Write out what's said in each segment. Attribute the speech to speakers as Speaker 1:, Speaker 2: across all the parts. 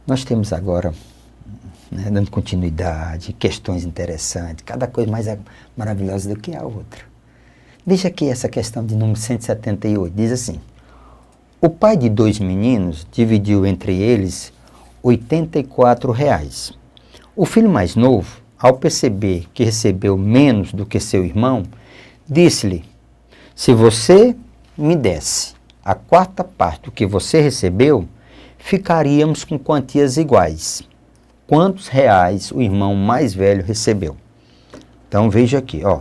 Speaker 1: Nós temos agora, né, dando continuidade, questões interessantes, cada coisa mais maravilhosa do que a outra. Veja aqui essa questão de número 178, diz assim: o pai de 2 meninos dividiu entre eles R$ 84. O filho mais novo, ao perceber que recebeu menos do que seu irmão, disse-lhe: se você me desse a 1/4 parte do que você recebeu, ficaríamos com quantias iguais. Quantos reais o irmão mais velho recebeu? Então veja aqui, ó.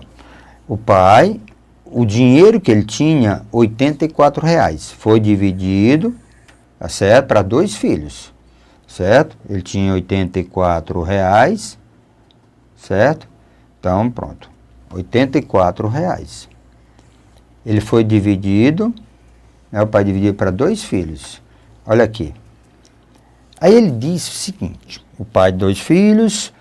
Speaker 1: O pai, o dinheiro que ele tinha, R$ 84, foi dividido, tá certo? Para 2 filhos, certo? Ele tinha R$ 84, certo? Então pronto, R$ 84. Ele foi dividido, né? O pai dividiu para 2 filhos. Olha aqui. Aí ele disse o seguinte: o pai de 2 filhos,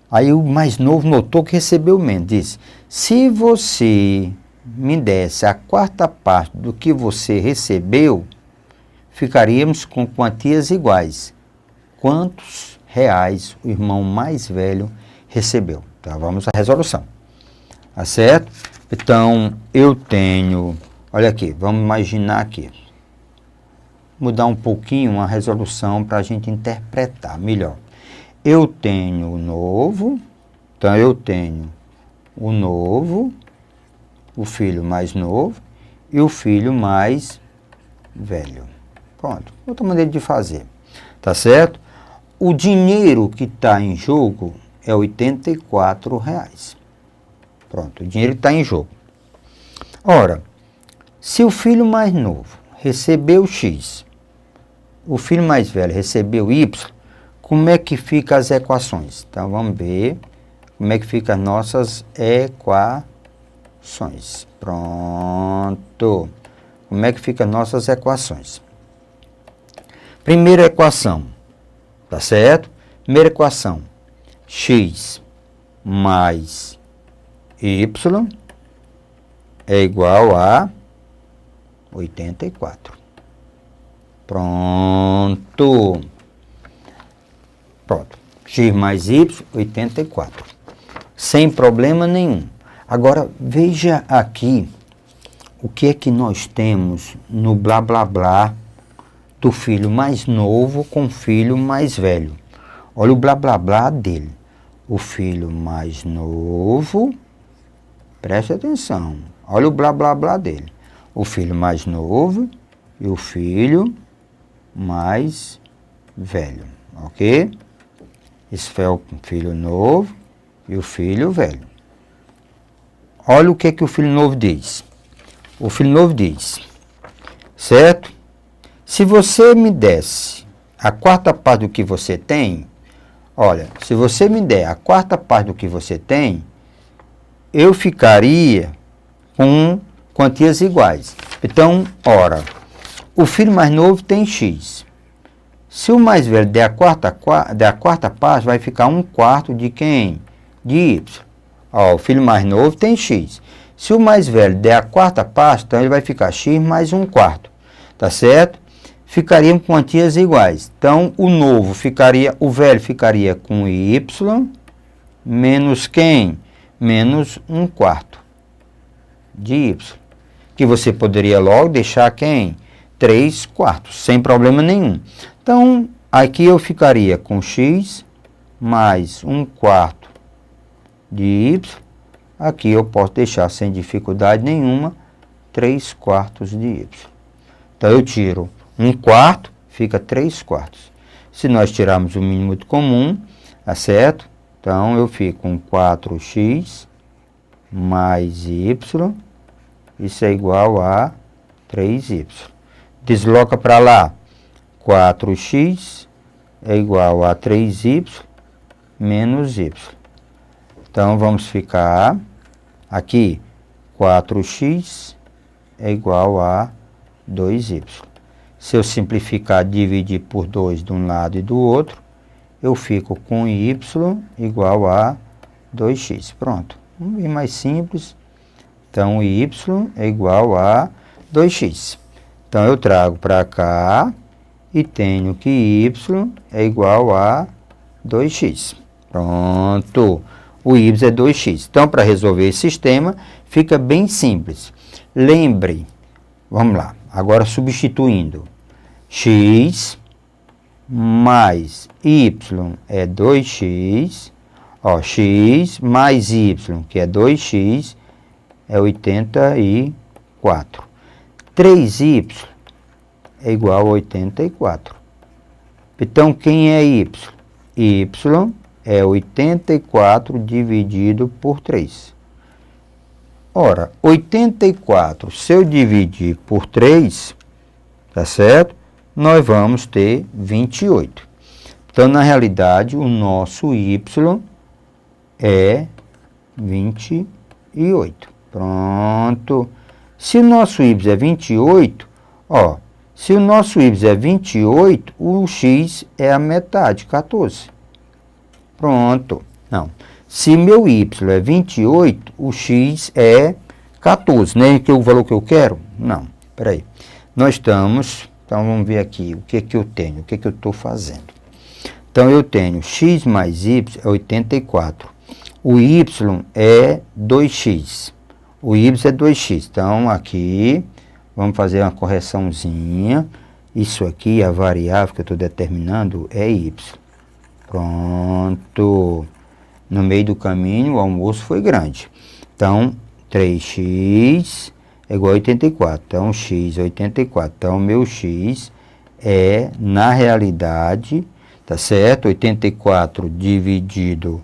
Speaker 1: aí o mais novo notou que recebeu menos. Disse: se você me desse a 1/4 parte do que você recebeu, ficaríamos com quantias iguais. Quantos reais o irmão mais velho recebeu? Então vamos à resolução. Tá certo? Então eu tenho, olha aqui, vamos imaginar aqui. Mudar um pouquinho a resolução para a gente interpretar melhor. Eu tenho o novo, então eu tenho o novo, o filho mais novo e o filho mais velho. Pronto, outra maneira de fazer, tá certo? O dinheiro que está em jogo é R$ 84. Pronto, o dinheiro está em jogo. Ora, se o filho mais novo recebeu X, o filho mais velho recebeu Y, como é que ficam as equações? Então, vamos ver como é que ficam as nossas equações. Pronto. Como é que ficam as nossas equações? Primeira equação, tá certo? Primeira equação, x mais y é igual a 84. Pronto. Pronto. X mais y, 84. Sem problema nenhum. Agora, veja aqui o que é que nós temos no blá blá blá do filho mais novo com o filho mais velho. Olha o blá blá blá dele. O filho mais novo, preste atenção, olha o blá blá blá dele. O filho mais novo e o filho mais velho, ok? Esse foi o filho novo e o filho velho. Olha o que que o filho novo diz. O filho novo diz, certo? Se você me desse a 1/4 parte do que você tem, olha, se você me der a 1/4 parte do que você tem, eu ficaria com quantias iguais. Então, ora, o filho mais novo tem X. Se o mais velho der a quarta parte, vai ficar 1/4 de quem? De Y. Ó, o filho mais novo tem X. Se o mais velho der a 1/4 parte, então ele vai ficar X mais 1/4. Tá certo? Ficariam quantias iguais. Então, o velho ficaria com Y menos quem? Menos 1/4 de Y. Que você poderia logo deixar quem? 3/4, sem problema nenhum. Então, aqui eu ficaria com X mais 1/4 de Y. Aqui eu posso deixar sem dificuldade nenhuma 3/4 de Y. Então, eu tiro 1/4, fica 3/4. Se nós tirarmos o mínimo comum, tá certo? Então, eu fico com 4x mais y, isso é igual a 3y. Desloca para lá, 4x é igual a 3y menos y. Então, vamos ficar aqui, 4x é igual a 2y. Se eu simplificar, dividir por 2 de um lado e do outro, eu fico com y igual a 2x. Pronto. Bem mais simples. Então, y é igual a 2x. Então, eu trago para cá e tenho que y é igual a 2x. Pronto. O y é 2x. Então, para resolver esse sistema, fica bem simples. Lembre, vamos lá, agora substituindo. X mais y é 2x. Ó, x mais y, que é 2x, é 84. 3y é igual a 84. Então, quem é y? Y é 84 dividido por 3. Ora, 84, se eu dividir por 3, tá certo? Nós vamos ter 28. Então, na realidade, o nosso y é 28. Pronto. Se o nosso y é 28, ó, se o nosso y é 28, o x é a metade, 14. Pronto. Não. Se meu y é 28, o x é 14, né? Que é o valor que eu quero? Não. Espera aí. Nós estamos... Então, vamos ver aqui o que eu tenho, o que eu estou fazendo. Então, eu tenho x mais y é 84. O y é 2x. O y é 2x. Então, aqui, vamos fazer uma correçãozinha. Isso aqui, a variável que eu estou determinando é y. Pronto. No meio do caminho, o almoço foi grande. Então, 3x é igual a 84. Então, x é 84. Então, meu x é, na realidade, tá certo? 84 dividido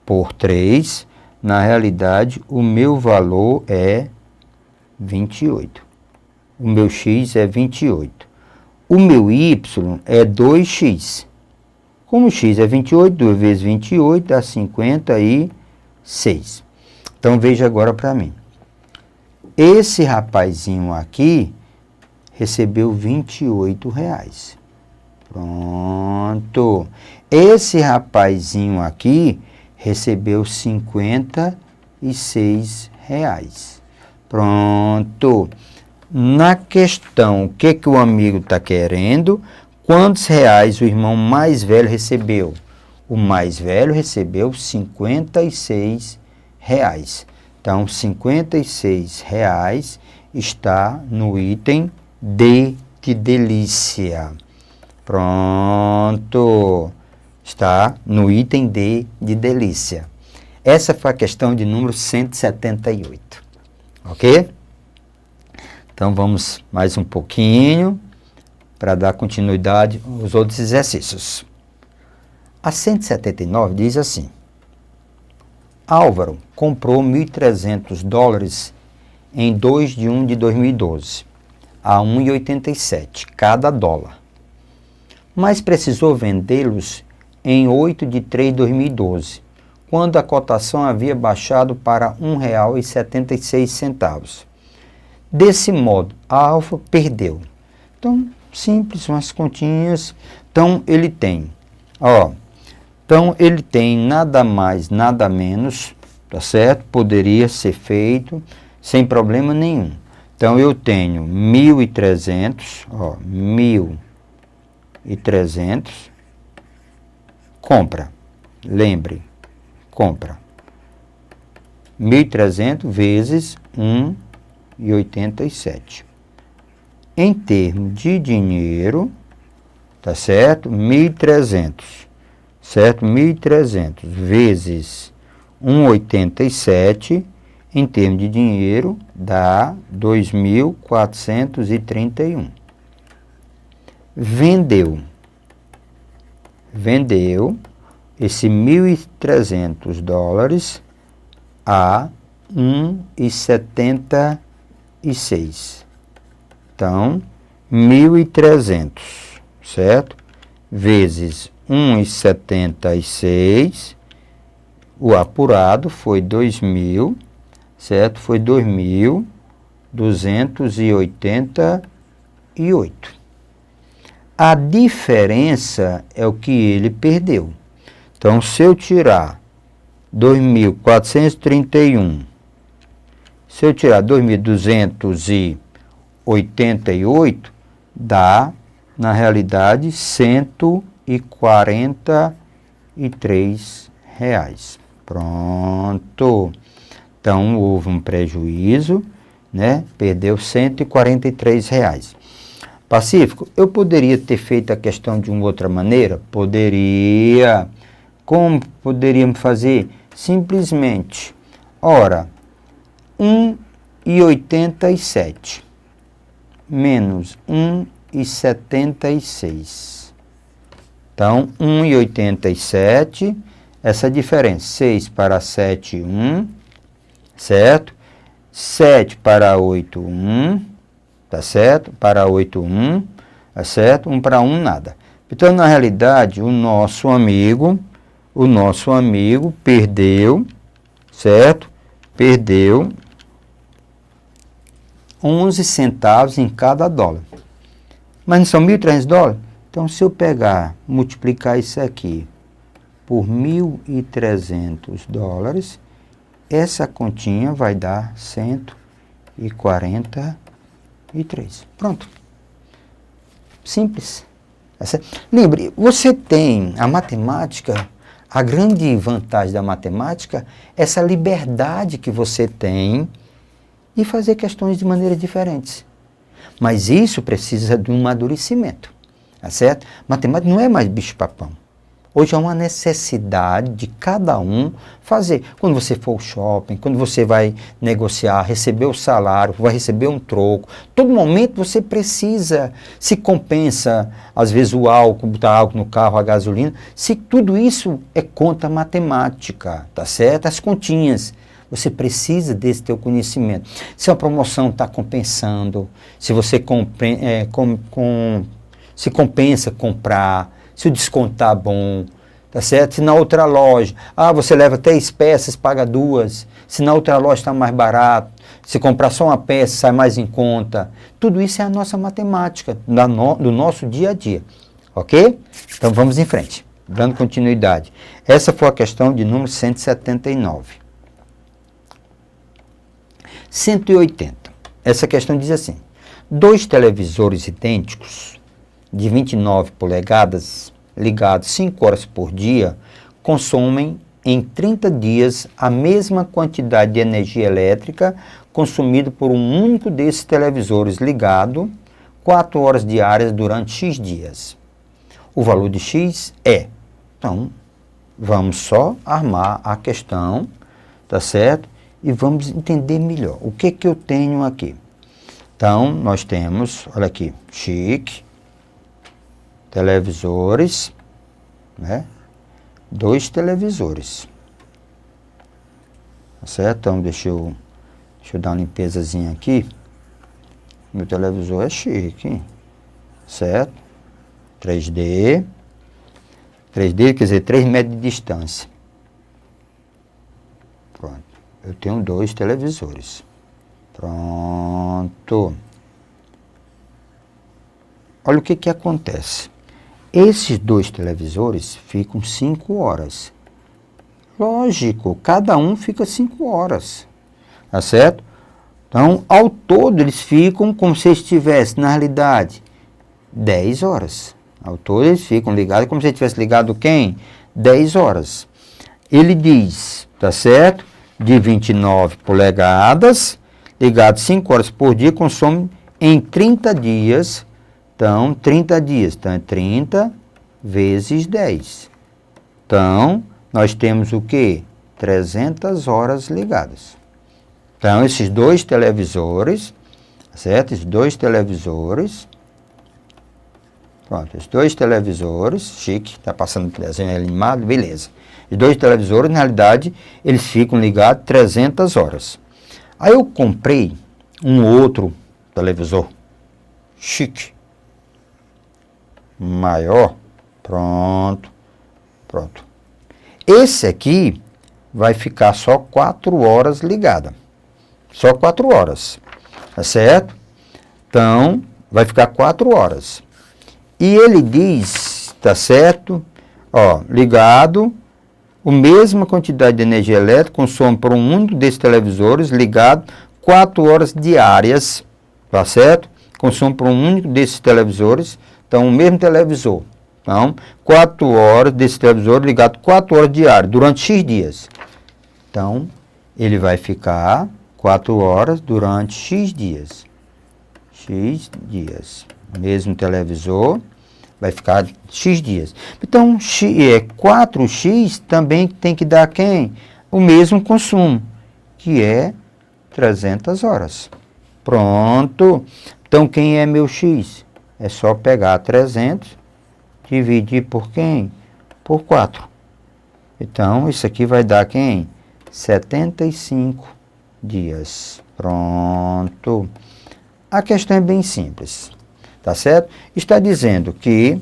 Speaker 1: por 3. Na realidade, o meu valor é 28. O meu x é 28. O meu y é 2x. Como x é 28, 2 vezes 28 dá 56. Então, veja agora para mim. Esse rapazinho aqui recebeu R$28. Pronto. Esse rapazinho aqui recebeu R$56. Pronto. Na questão, o que o amigo está querendo? Quantos reais o irmão mais velho recebeu? O mais velho recebeu R$56. Então, R$56 está no item D de delícia. Pronto. Está no item D de delícia. Essa foi a questão de número 178. Ok? Então, vamos mais um pouquinho para dar continuidade aos outros exercícios. A 179 diz assim: Álvaro comprou $1.300 em 2 de 1 de 2012, a 1,87 cada dólar, mas precisou vendê-los em 8 de 3 de 2012, quando a cotação havia baixado para R$ 1,76. Desse modo, a Alfa perdeu. Então, simples, umas continhas. Então, ele tem, então, ele tem nada mais, nada menos, tá certo? Poderia ser feito sem problema nenhum. Então, eu tenho 1.300, 1.300, compra, lembre, compra. 1.300 vezes 1,87. Em termos de dinheiro, tá certo? 1.300. Certo? 1.300 vezes 1,87, em termos de dinheiro, dá 2.431. Vendeu esse $1.300 a 1,76. Então, 1.300, certo? Vezes 1,76, o apurado foi 2.000, certo? Foi 2.288. A diferença é o que ele perdeu. Então, se eu tirar 2.431, se eu tirar 2.288, dá na realidade, R$ 143. Pronto. Então, houve um prejuízo, né? Perdeu R$ 143. Pacífico, eu poderia ter feito a questão de uma outra maneira? Poderia. Como poderíamos fazer? Simplesmente, ora, 1,87 menos 1,76. Então, 1,87, essa diferença, 6 para 7, 1, certo? 7 para 8, 1, tá certo? Para 8, 1, tá certo? 1 para 1, nada. Então, na realidade, o nosso amigo perdeu, certo? Perdeu 11 centavos em cada dólar. Mas não são $1.300? Então, se eu pegar, multiplicar isso aqui por $1.300, essa continha vai dar 143. Pronto. Simples. Lembre, você tem a matemática, a grande vantagem da matemática é essa liberdade que você tem de fazer questões de maneiras diferentes. Mas isso precisa de um amadurecimento, tá certo? Matemática não é mais bicho-papão. Hoje é uma necessidade de cada um fazer. Quando você for ao shopping, quando você vai negociar, receber o salário, vai receber um troco, todo momento você precisa, se compensa, às vezes o álcool, botar álcool no carro, a gasolina, se tudo isso é conta matemática, tá certo? As continhas. Você precisa desse teu conhecimento. Se a promoção está compensando, se você se compensa comprar, se o desconto está bom, tá certo? Se na outra loja, você leva 3 peças, paga 2. Se na outra loja está mais barato, se comprar só uma peça, sai mais em conta. Tudo isso é a nossa matemática, do nosso dia a dia, ok? Então vamos em frente, dando continuidade. Essa foi a questão de número 179. 180. Essa questão diz assim: 2 televisores idênticos de 29 polegadas, ligados 5 horas por dia, consomem em 30 dias a mesma quantidade de energia elétrica consumida por um único desses televisores ligado 4 horas diárias durante X dias. O valor de X é... Então, vamos só armar a questão, tá certo? E vamos entender melhor. O que que eu tenho aqui? Então, nós temos, olha aqui, chique, televisores, né? 2 televisores. Tá certo? Então, deixa eu dar uma limpezazinha aqui. Meu televisor é chique, hein? Certo? 3D. 3D quer dizer 3 metros de distância. Pronto. Eu tenho 2 televisores. Pronto. Olha o que que acontece. Esses 2 televisores ficam 5 horas. Lógico, cada um fica 5 horas. Tá certo? Então, ao todo, eles ficam como se estivessem, na realidade, 10 horas. Ao todo, eles ficam ligados como se tivesse ligado quem? 10 horas. Ele diz, tá certo? De 29 polegadas, ligado 5 horas por dia, consome em 30 dias. Então, 30 dias. Então, é 30 vezes 10. Então, nós temos o quê? 300 horas ligadas. Então, esses 2 televisores, certo? Esses 2 televisores, pronto, esses 2 televisores, chique, está passando o desenho animado, beleza. Os 2 televisores, na realidade, eles ficam ligados 300 horas. Aí eu comprei um outro televisor, chique, maior, pronto. Esse aqui vai ficar só 4 horas ligada. Só 4 horas, tá certo? Então, vai ficar 4 horas. E ele diz, tá certo? Ó, ligado, a mesma quantidade de energia elétrica consome por um único desses televisores ligado 4 horas diárias, tá certo? Consome por um único desses televisores Então, o mesmo televisor. Então, 4 horas desse televisor ligado 4 horas diárias, durante X dias. Então, ele vai ficar 4 horas durante X dias. X dias. Mesmo televisor, vai ficar X dias. Então, 4x também tem que dar quem? O mesmo consumo, que é 300 horas. Pronto. Então, quem é meu X? É só pegar 300, dividir por quem? Por 4. Então, isso aqui vai dar quem? 75 dias. Pronto. A questão é bem simples, tá certo? Está dizendo que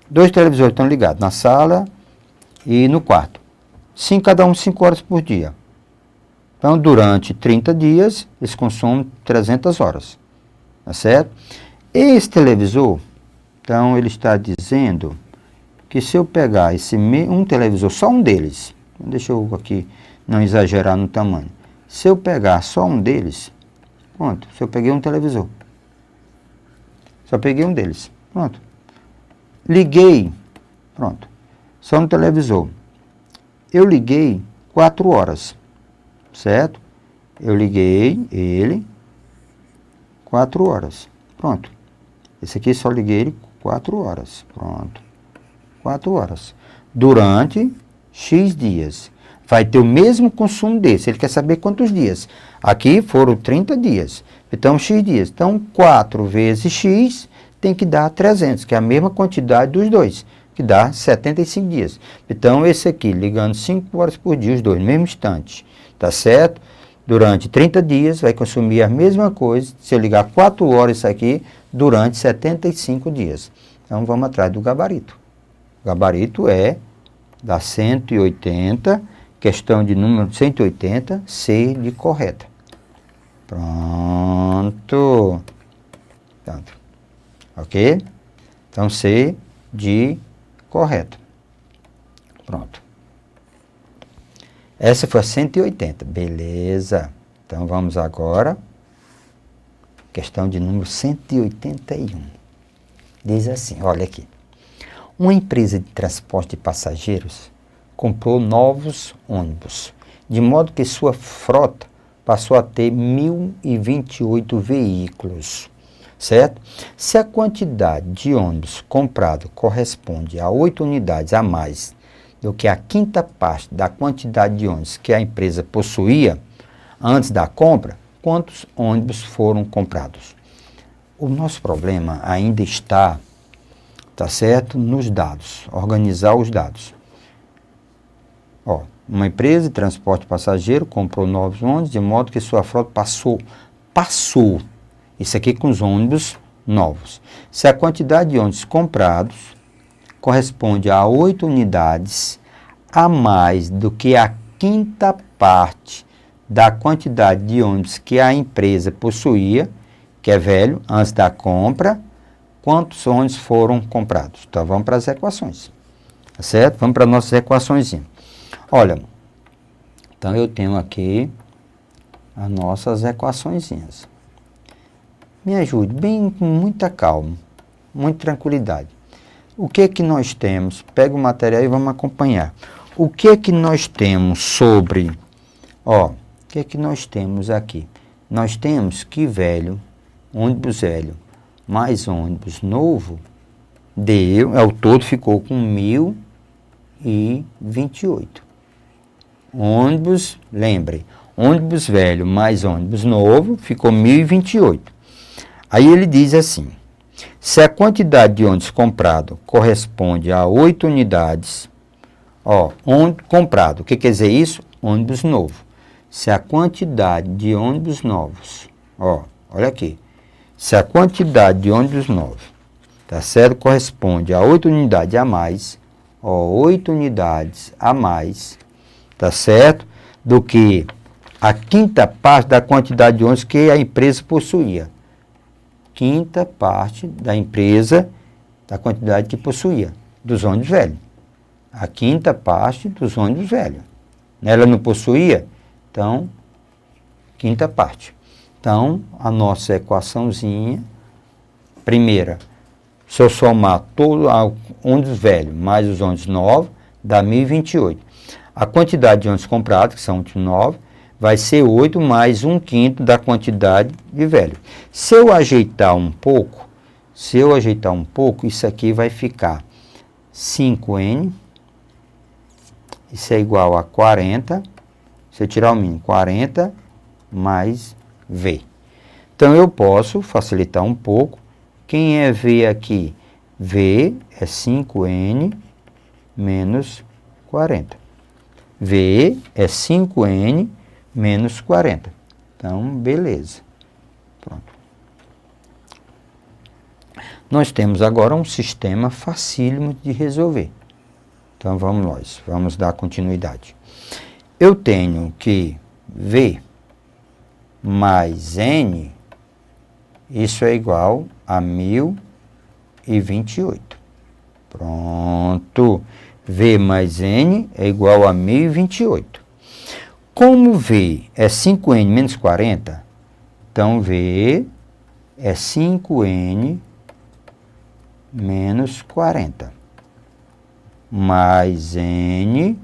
Speaker 1: 2 televisores estão ligados na sala e no quarto. Cada um 5 horas por dia. Então, durante 30 dias, eles consomem 300 horas. Tá certo? Esse televisor, então, ele está dizendo que se eu pegar um televisor, só um deles, deixa eu aqui não exagerar no tamanho. Se eu pegar só um deles, pronto, se eu peguei um televisor, só peguei um deles, pronto. Liguei, pronto, só um televisor. Eu liguei 4 horas, certo? Eu liguei ele 4 horas, pronto. Esse aqui só liguei ele 4 horas, pronto. 4 horas. Durante X dias. Vai ter o mesmo consumo desse. Ele quer saber quantos dias. Aqui foram 30 dias. Então, X dias. Então, 4 vezes X tem que dar 300, que é a mesma quantidade dos dois, que dá 75 dias. Então, esse aqui, ligando 5 horas por dia, os dois, no mesmo instante, tá certo? Durante 30 dias, vai consumir a mesma coisa, se eu ligar 4 horas isso aqui, durante 75 dias. Então, vamos atrás do gabarito. O gabarito é da 180, questão de número 180, C de correta. Pronto. Pronto. Ok? Então, C de correto. Pronto. Essa foi a 180. Beleza. Então, vamos agora. Questão de número 181. Diz assim, olha aqui. Uma empresa de transporte de passageiros comprou novos ônibus, de modo que sua frota passou a ter 1.028 veículos, certo? Se a quantidade de ônibus comprado corresponde a 8 unidades a mais do que a quinta parte da quantidade de ônibus que a empresa possuía antes da compra, quantos ônibus foram comprados? O nosso problema ainda está, tá certo, nos dados, organizar os dados. Ó, uma empresa de transporte passageiro comprou novos ônibus, de modo que sua frota passou, isso aqui com os ônibus novos. Se a quantidade de ônibus comprados corresponde a 8 unidades a mais do que a quinta parte da quantidade de ônibus que a empresa possuía, que é velho, antes da compra, quantos ônibus foram comprados? Então, vamos para as equações, tá certo? Vamos para as nossas equações. Olha, então eu tenho aqui as nossas equações. Me ajude, bem com muita calma, muita tranquilidade. O que é que nós temos? Pega o material e vamos acompanhar. O que é que nós temos sobre... Ó, o que é que nós temos aqui? Nós temos que velho, ônibus velho, mais ônibus novo, ao todo ficou com 1.028. Ônibus, lembre, ônibus velho mais ônibus novo, ficou 1.028. Aí ele diz assim, se a quantidade de ônibus comprado corresponde a 8 unidades, ó, comprado, o que quer dizer isso? Ônibus novo. Se a quantidade de ônibus novos, ó, olha aqui, se a quantidade de ônibus novos, tá certo, corresponde a 8 unidades a mais, ó, 8 unidades a mais, tá certo, do que a quinta parte da quantidade de ônibus que a empresa possuía. Quinta parte da empresa, da quantidade que possuía, dos ônibus velhos. A quinta parte dos ônibus velhos. Ela não possuía? Então, quinta parte. Então, a nossa equaçãozinha, primeira, Se eu somar todos os ônibus velhos mais os ônibus novos, dá 1.028. A quantidade de ônibus comprados, que são ônibus novos, vai ser 8 mais 1/5 da quantidade de velhos. Se eu ajeitar um pouco, isso aqui vai ficar 5N, isso é igual a 40, se eu tirar o mínimo, 40 mais V. Então, eu posso facilitar um pouco. Quem é V aqui? V é 5N menos 40. V é 5N menos 40. Então, beleza. Pronto. Nós temos agora um sistema facílimo de resolver. Então, vamos dar continuidade. Eu tenho que V mais N, isso é igual a 1.028. Pronto. V mais N é igual a 1.028. Como V é 5N menos 40, então V é 5N menos 40. Mais N,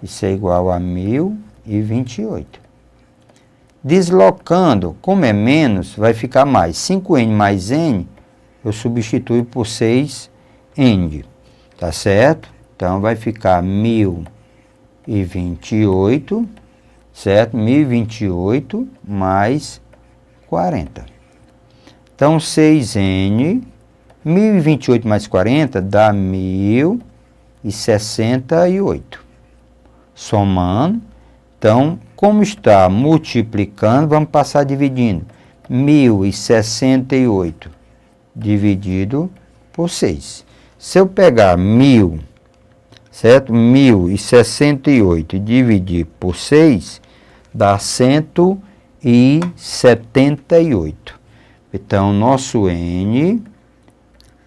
Speaker 1: isso é igual a 1.028. Deslocando, como é menos, vai ficar mais. 5N mais N, eu substituo por 6N, tá certo? Então, vai ficar 1.028, certo? 1.028 mais 40. Então, 6N, 1.028 mais 40 dá 1.068. Somando, então, como está multiplicando, vamos passar dividindo. 1.068 dividido por 6. Se eu pegar 1.000, certo? 1.068 e dividir por 6, dá 178. Então, nosso N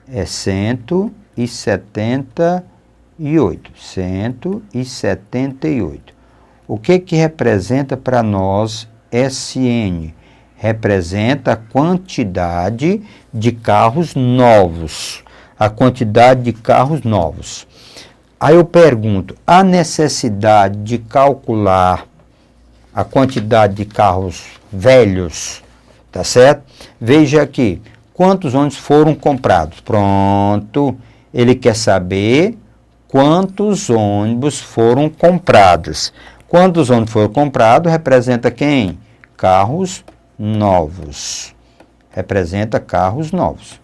Speaker 1: é 178. 178. O que representa para nós SN? Representa a quantidade de carros novos. A quantidade de carros novos. Aí eu pergunto, há necessidade de calcular a quantidade de carros velhos? Tá certo? Veja aqui, quantos ônibus foram comprados? Pronto, ele quer saber quantos ônibus foram comprados. Quantos ônibus foram comprados representa quem? Carros novos. Representa carros novos.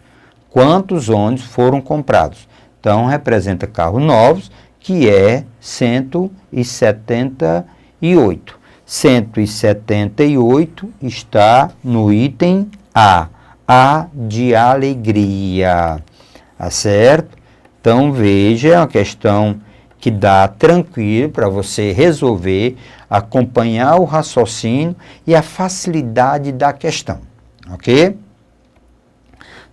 Speaker 1: Quantos ônibus foram comprados? Então, representa carros novos, que é 178. 178 está no item A. A de alegria. Tá certo? Então, veja, é uma questão que dá tranquilo para você resolver, acompanhar o raciocínio e a facilidade da questão. Ok?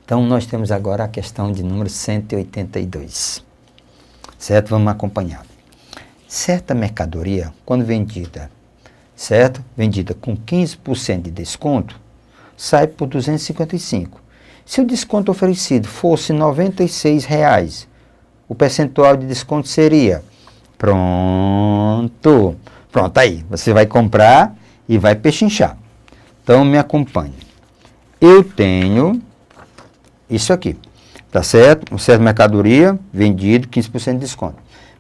Speaker 1: Então, nós temos agora a questão de número 182. Certo? Vamos acompanhar. Certa mercadoria, quando vendida, certo? Vendida com 15% de desconto, sai por R$ 255. Se o desconto oferecido fosse R$ 96, o percentual de desconto seria... Pronto, aí, você vai comprar e vai pechinchar. Então, me acompanhe. Eu tenho isso aqui, tá certo? Certa mercadoria, vendido, 15% de desconto.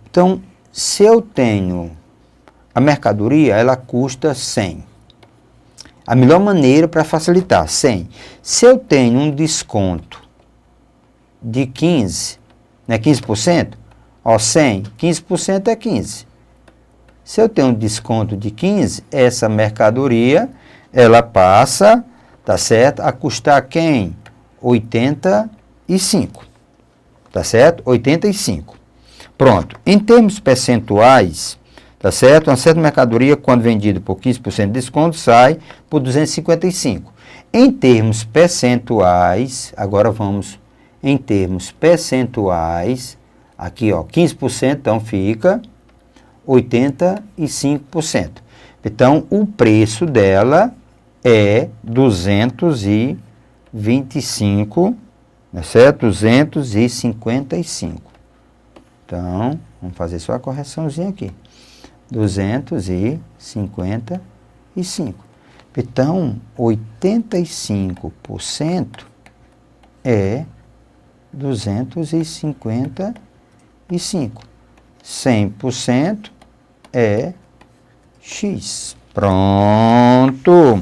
Speaker 1: Então, se eu tenho a mercadoria, ela custa 100. A melhor maneira para facilitar, 100. Se eu tenho um desconto de 15, né, 15%, ó, 100, 15% é 15. Se eu tenho um desconto de 15, essa mercadoria, ela passa, tá certo, a custar quem? 85. Tá certo? 85. Pronto. Em termos percentuais, tá certo? Uma certa mercadoria, quando vendida por 15% de desconto, sai por 255. Em termos percentuais, agora vamos em termos percentuais, aqui ó, 15%, então fica 85%. Então, o preço dela é 255. 25, né, certo? 255. Então, vamos fazer só a correçãozinha aqui. 255. Então, 85% é 255. 100% é X. Pronto.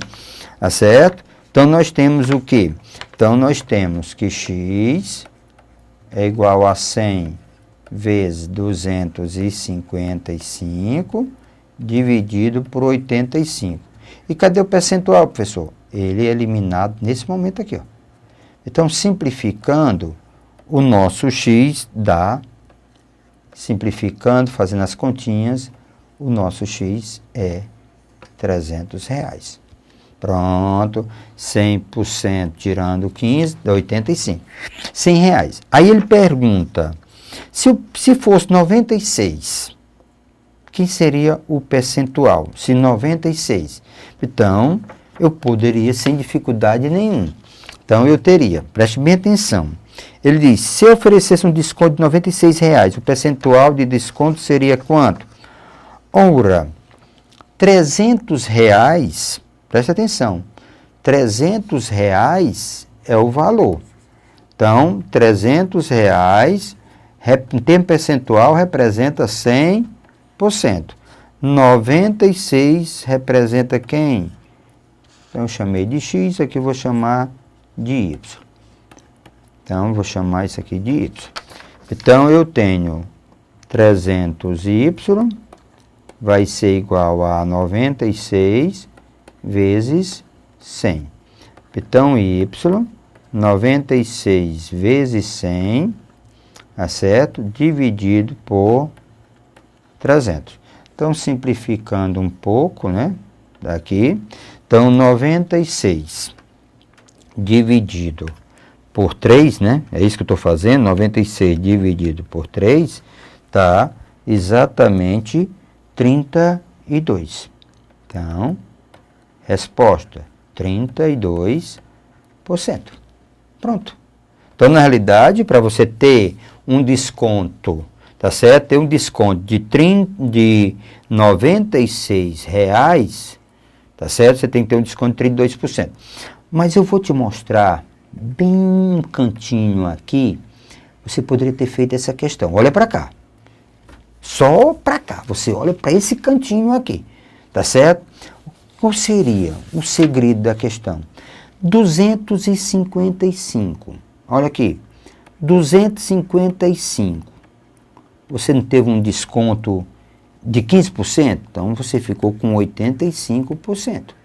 Speaker 1: Tá certo? Então, nós temos o quê? Então, nós temos que X é igual a 100 vezes 255 dividido por 85. E cadê o percentual, professor? Ele é eliminado nesse momento aqui, ó. Então, simplificando, o nosso X dá, simplificando, fazendo as continhas, o nosso X é R$300. Pronto, 100% tirando 15, dá 85. R$100. Aí ele pergunta, se fosse 96, que seria o percentual? Se 96. Então, eu poderia sem dificuldade nenhuma. Então, eu teria, preste bem atenção. Ele diz, se eu oferecesse um desconto de R$96, o percentual de desconto seria quanto? Ora, R$300, preste atenção, R$300 é o valor. Então, R$300, em termo percentual, representa 100%. 96 representa quem? Então, eu chamei de X, aqui eu vou chamar de Y. Então, vou chamar isso aqui de Y. Então, eu tenho 300Y vai ser igual a 96 vezes 100. Então, Y, 96 vezes 100, tá certo? Dividido por 300. Então, simplificando um pouco, né? Daqui. Então, 96 dividido por 3, né? É isso que eu estou fazendo. 96 dividido por 3 tá exatamente 32. Então, resposta, 32%. Pronto. Então, na realidade, para você ter um desconto, tá certo? Ter um desconto de R$96, tá certo? Você tem que ter um desconto de 32%. Mas eu vou te mostrar bem um cantinho aqui, você poderia ter feito essa questão. Olha para cá. Só para cá. Você olha para esse cantinho aqui, tá certo? Qual seria o segredo da questão? 255. Olha aqui. 255. Você não teve um desconto de 15%? Então, você ficou com 85%.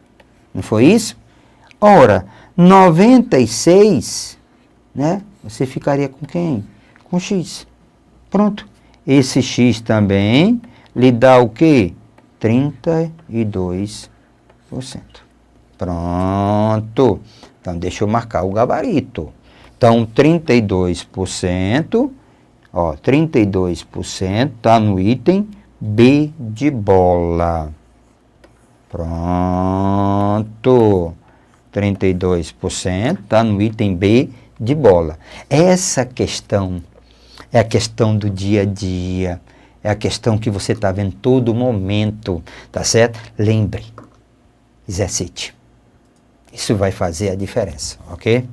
Speaker 1: Não foi isso? Ora, 96, né? Você ficaria com quem? Com X. Pronto. Esse X também lhe dá o quê? 32%. Pronto. Então, deixa eu marcar o gabarito. Então, 32%, ó, 32% está no item B de bola. Pronto. 32% está no item B de bola. Essa questão é a questão do dia a dia, é a questão que você está vendo todo momento, tá certo? Lembre, exercite. Isso vai fazer a diferença, ok?